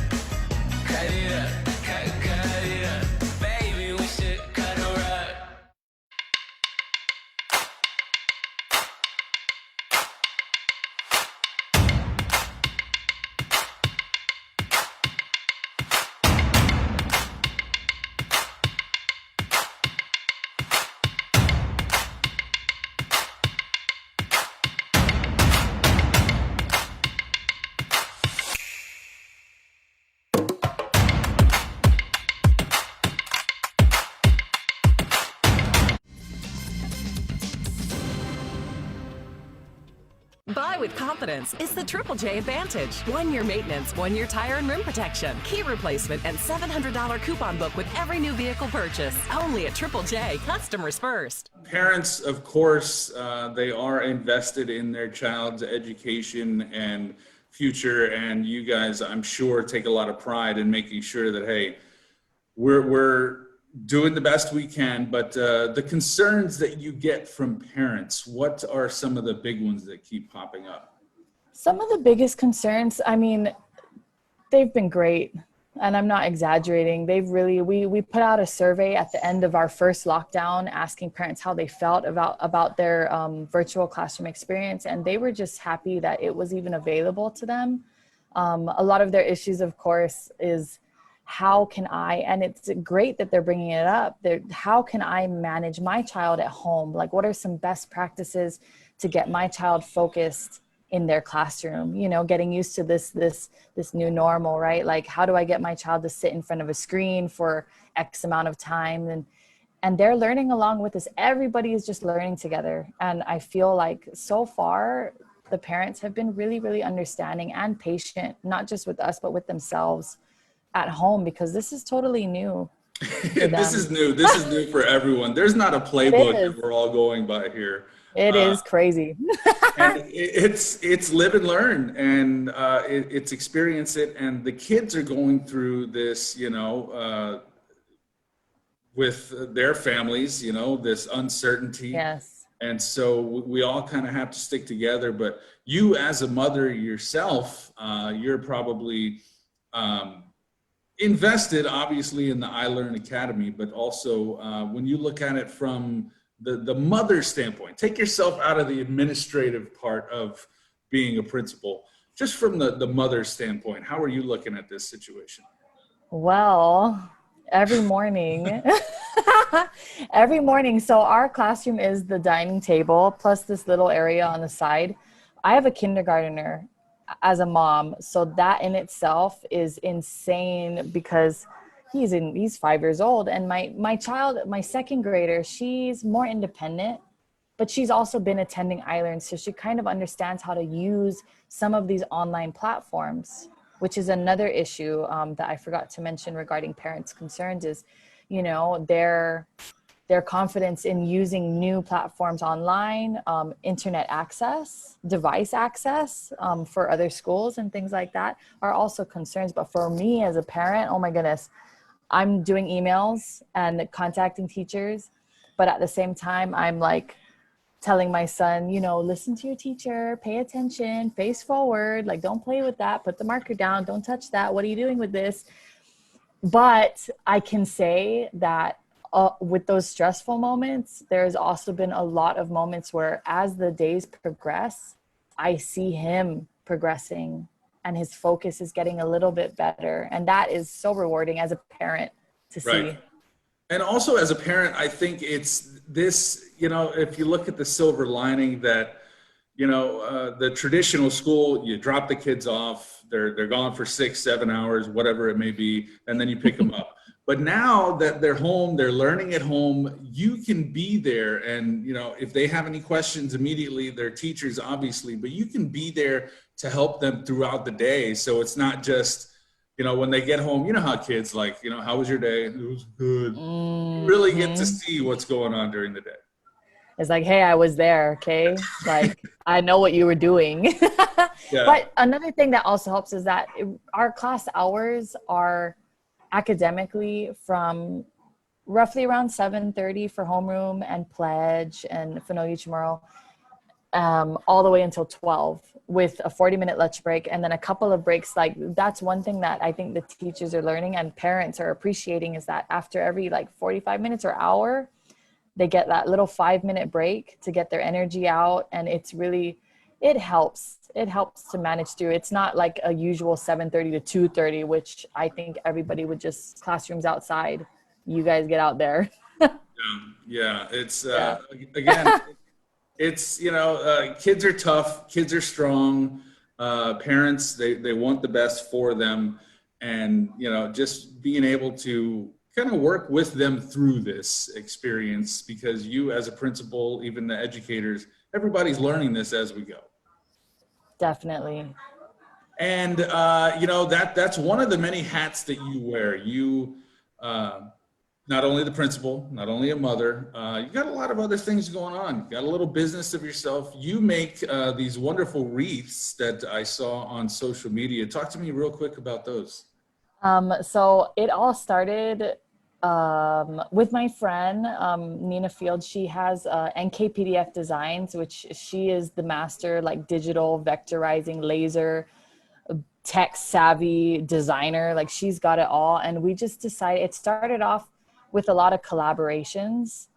cut it up, cut with confidence is the Triple J Advantage. 1 year maintenance, 1 year tire and rim protection, key replacement, and $700 coupon book with every new vehicle purchase. Only at Triple J, customers first. Parents, of course, they are invested in their child's education and future, and you guys, I'm sure, take a lot of pride in making sure that, hey, we're doing the best we can, but the concerns that you get from parents, what are some of the big ones that keep popping up? Some of the biggest concerns, I mean, they've been great, and I'm not exaggerating. They've really, we put out a survey at the end of our first lockdown asking parents how they felt about their virtual classroom experience, and they were just happy that it was even available to them. A lot of their issues, of course, is how can I, and it's great that they're bringing it up, how can I manage my child at home? Like, what are some best practices to get my child focused in their classroom, you know, getting used to this new normal, right? Like, how do I get my child to sit in front of a screen for X amount of time? And they're learning along with us. Everybody is just learning together. And I feel like so far, the parents have been really, really understanding and patient, not just with us, but with themselves at home, because this is totally new. This is new. This is new for everyone. There's not a playbook that we're all going by here. It is crazy. And it's live and learn, and it's experience it. And the kids are going through this, you know, with their families, you know, this uncertainty. Yes. And so we all kind of have to stick together. But you, as a mother yourself, you're probably invested, obviously, in the iLearn Academy, but also when you look at it from the mother standpoint, take yourself out of the administrative part of being a principal, just from the mother standpoint, how are you looking at this situation? Well, every morning, so our classroom is the dining table plus this little area on the side. I have a kindergartner as a mom, so that in itself is insane because he's 5 years old, and my child, my second grader, she's more independent, but she's also been attending iLearn, so she kind of understands how to use some of these online platforms, which is another issue that I forgot to mention regarding parents' concerns is, you know, their confidence in using new platforms online, internet access, device access for other schools and things like that are also concerns. But for me as a parent, oh my goodness, I'm doing emails and contacting teachers, but at the same time, I'm like telling my son, you know, listen to your teacher, pay attention, face forward, like don't play with that, put the marker down, don't touch that. What are you doing with this? But I can say that with those stressful moments, there's also been a lot of moments where as the days progress, I see him progressing and his focus is getting a little bit better. And that is so rewarding as a parent to see. And also as a parent, I think it's this, you know, if you look at the silver lining that, you know, the traditional school, you drop the kids off, they're gone for 6-7 hours, whatever it may be, and then you pick them up. But now that they're home, they're learning at home, you can be there. And, you know, if they have any questions immediately, their teachers, obviously, but you can be there to help them throughout the day. So it's not just, you know, when they get home, you know how kids like, you know, how was your day? It was good. You really get to see what's going on during the day. It's like, hey, I was there, okay? Like, I know what you were doing. Yeah. But another thing that also helps is that our class hours are academically from roughly around 7:30 for homeroom and pledge and Finoyu tomorrow, all the way until 12 with a 40-minute lunch break and then a couple of breaks. Like, that's one thing that I think the teachers are learning and parents are appreciating is that after every like 45 minutes or hour, they get that little 5-minute break to get their energy out. And it's really, it helps to manage through. It's not like a usual 7:30 to 2:30, which I think everybody would just classrooms outside. You guys get out there. Yeah. It's, again, it's, you know, kids are tough, kids are strong, parents, they want the best for them. And, you know, just being able to kind of work with them through this experience, because you as a principal, even the educators, everybody's learning this as we go. Definitely. And that's one of the many hats that you wear. You not only the principal, not only a mother, you got a lot of other things going on. You got a little business of yourself. You make these wonderful wreaths that I saw on social media. Talk to me real quick about those. So it all started with my friend, Nina Field. She has NKPDF Designs, which she is the master, like digital vectorizing laser, tech savvy designer. Like she's got it all. And we just decided, it started off with a lot of collaborations.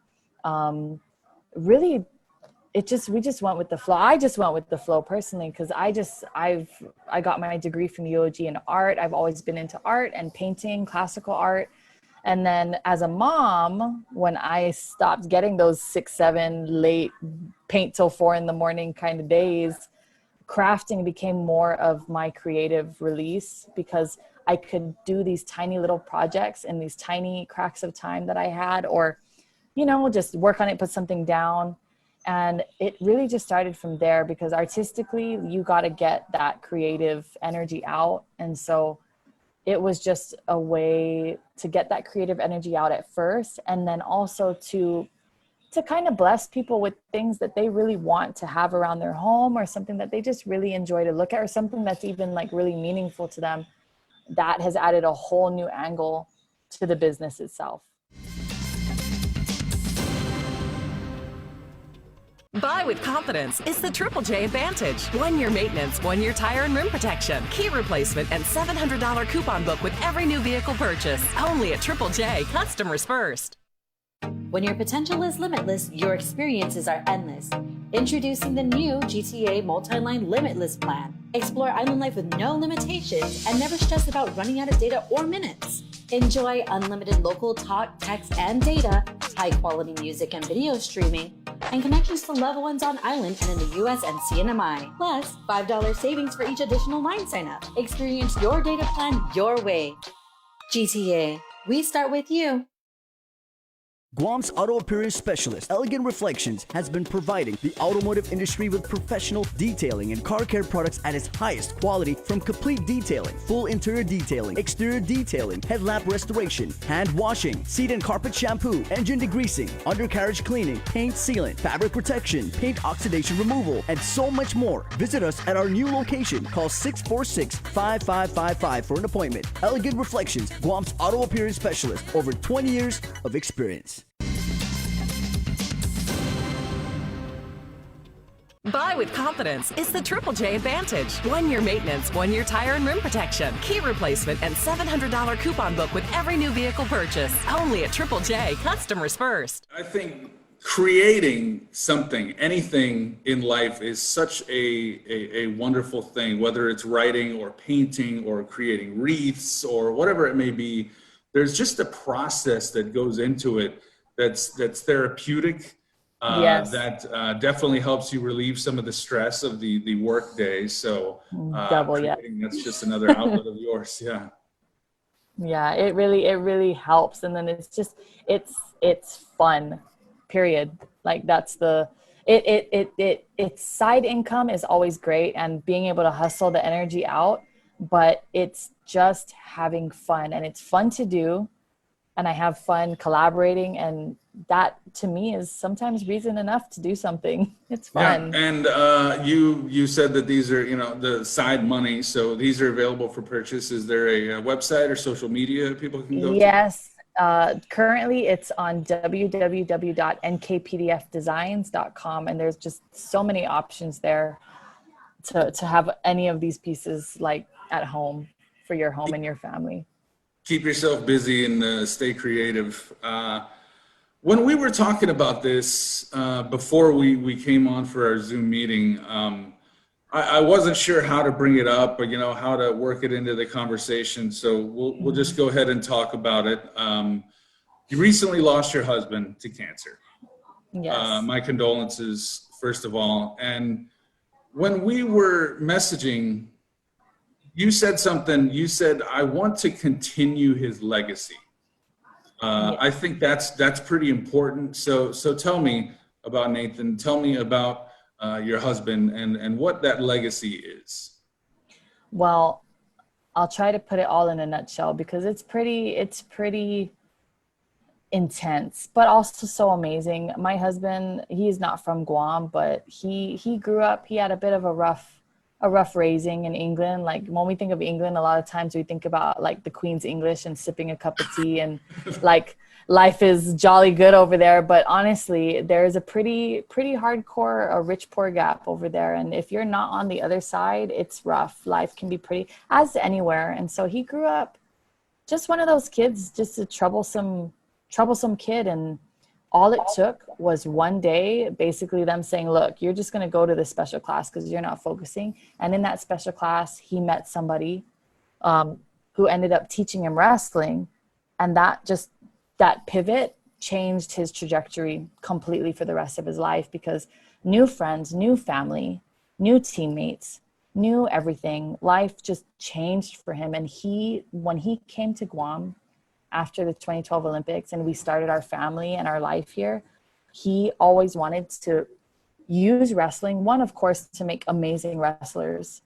Really, we just went with the flow. I just went with the flow personally, because I got my degree from UOG in art. I've always been into art and painting, classical art. And then as a mom, when I stopped getting those 6, 7 late paint till 4 a.m. kind of days, crafting became more of my creative release, because I could do these tiny little projects in these tiny cracks of time that I had, or, just work on it, put something down. And it really just started from there, because artistically, you got to get that creative energy out. And so it was just a way to get that creative energy out at first, and then also to kind of bless people with things that they really want to have around their home, or something that they just really enjoy to look at, or something that's even like really meaningful to them. That has added a whole new angle to the business itself. Buy with confidence. It's the Triple J Advantage. 1 year maintenance, 1 year tire and rim protection, key replacement, and $700 coupon book with every new vehicle purchase. Only at Triple J. Customers first. When your potential is limitless, your experiences are endless. Introducing the new GTA Multi-Line Limitless Plan. Explore island life with no limitations and never stress about running out of data or minutes. Enjoy unlimited local talk, text, and data, high-quality music and video streaming, and connections to loved ones on island and in the US and CNMI. Plus, $5 savings for each additional line sign-up. Experience your data plan your way. GTA. We start with you. Guam's auto appearance specialist, Elegant Reflections, has been providing the automotive industry with professional detailing and car care products at its highest quality, from complete detailing, full interior detailing, exterior detailing, headlamp restoration, hand washing, seat and carpet shampoo, engine degreasing, undercarriage cleaning, paint sealant, fabric protection, paint oxidation removal, and so much more. Visit us at our new location. Call 646-5555 for an appointment. Elegant Reflections, Guam's auto appearance specialist, over 20 years of experience. Buy with confidence. It's the Triple J Advantage. 1 year maintenance, 1 year tire and rim protection, key replacement, and $700 coupon book with every new vehicle purchase. Only at Triple J. Customers first. I think creating something, anything in life, is such a wonderful thing, whether it's writing or painting or creating wreaths or whatever it may be. There's just a process that goes into it that's therapeutic. Yes. That definitely helps you relieve some of the stress of the work day. So that's just another outlet of yours. Yeah. Yeah, it really helps. And then it's fun, period. Like that's it's side income is always great, and being able to hustle the energy out, but it's just having fun, and it's fun to do. And I have fun collaborating, and that to me is sometimes reason enough to do something. It's fun. Yeah, and you said that these are the side money, so these are available for purchase. Is there a website or social media people can go to? Yes, currently it's on www.nkpdfdesigns.com, and there's just so many options there to have any of these pieces like at home for your home and your family. Keep yourself busy and stay creative. When we were talking about this before we came on for our Zoom meeting, I wasn't sure how to bring it up, or how to work it into the conversation. So we'll just go ahead and talk about it. You recently lost your husband to cancer. Yes. My condolences, first of all. And when we were messaging, you said something. You said, "I want to continue his legacy." I think that's pretty important. So tell me about Nathan. Tell me about your husband and what that legacy is? Well, I'll try to put it all in a nutshell because it's pretty intense, but also so amazing. My husband, he's not from Guam, but he grew up, he had a bit of a rough raising in England. Like when we think of England, a lot of times we think about like the Queen's English and sipping a cup of tea and like life is jolly good over there. But honestly, there's a pretty hardcore, a rich poor gap over there. And if you're not on the other side, it's rough. Life can be pretty, as anywhere. And so he grew up just one of those kids, just a troublesome kid. And all it took was one day, basically them saying, look, you're just going to go to this special class because you're not focusing. And in that special class, he met somebody who ended up teaching him wrestling. And that pivot changed his trajectory completely for the rest of his life, because new friends, new family, new teammates, new everything. Life just changed for him. And when he came to Guam after the 2012 Olympics and we started our family and our life here, he always wanted to use wrestling, one, of course, to make amazing wrestlers,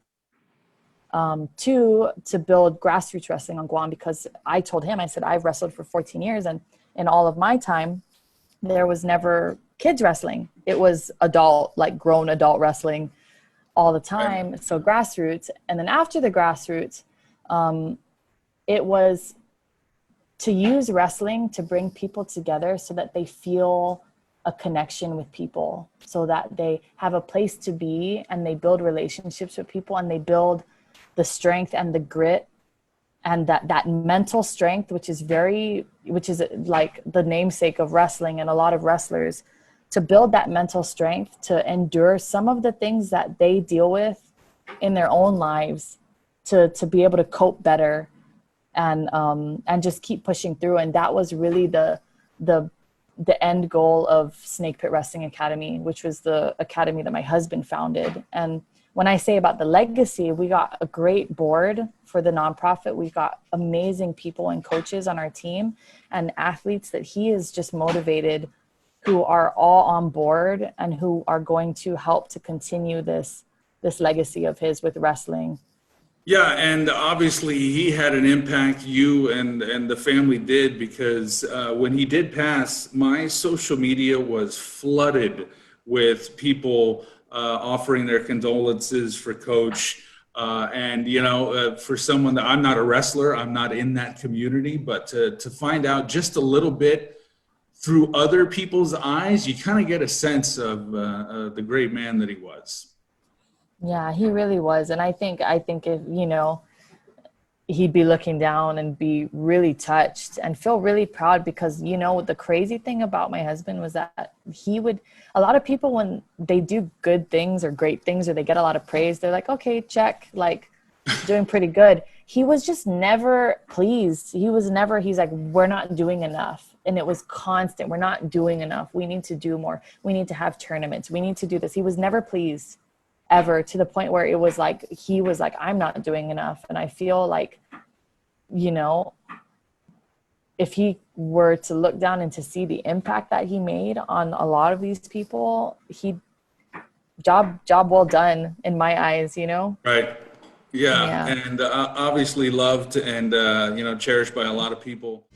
two, to build grassroots wrestling on Guam, because I told him, I said, I've wrestled for 14 years and in all of my time, there was never kids wrestling. It was grown adult wrestling all the time. So grassroots. And then after the grassroots, it was to use wrestling to bring people together so that they feel a connection with people, so that they have a place to be and they build relationships with people and they build the strength and the grit and that mental strength, which is like the namesake of wrestling and a lot of wrestlers, to build that mental strength to endure some of the things that they deal with in their own lives, to be able to cope better and just keep pushing through. And that was really the end goal of Snake Pit Wrestling Academy, which was the academy that my husband founded. And when I say about the legacy, we got a great board for the nonprofit. We got amazing people and coaches on our team and athletes that he is just motivated, who are all on board and who are going to help to continue this legacy of his with wrestling. Yeah, and obviously he had an impact, you and the family did, because when he did pass, my social media was flooded with people offering their condolences for Coach. For someone that, I'm not a wrestler, I'm not in that community, but to find out just a little bit through other people's eyes, you kind of get a sense of the great man that he was. Yeah, he really was. And I think if, he'd be looking down and be really touched and feel really proud, because, the crazy thing about my husband was that a lot of people, when they do good things or great things or they get a lot of praise, they're like, okay, check, like doing pretty good. He was just never pleased. He's like, we're not doing enough. And it was constant. We're not doing enough. We need to do more. We need to have tournaments. We need to do this. He was never pleased, ever, to the point where it was like, he was like, I'm not doing enough. And I feel like, if he were to look down and to see the impact that he made on a lot of these people, job well done in my eyes, Right. Yeah. And obviously loved and, cherished by a lot of people.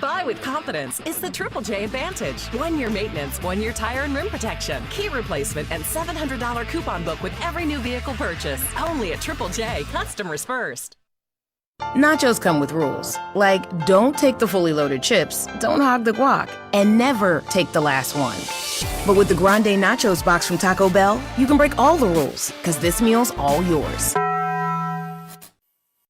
Buy with confidence is the Triple J Advantage. 1 year maintenance, 1 year tire and rim protection, key replacement, and $700 coupon book with every new vehicle purchase. Only at Triple J. Customers first. Nachos come with rules, like don't take the fully loaded chips, don't hog the guac, and never take the last one. But with the Grande Nachos box from Taco Bell, you can break all the rules, because this meal's all yours.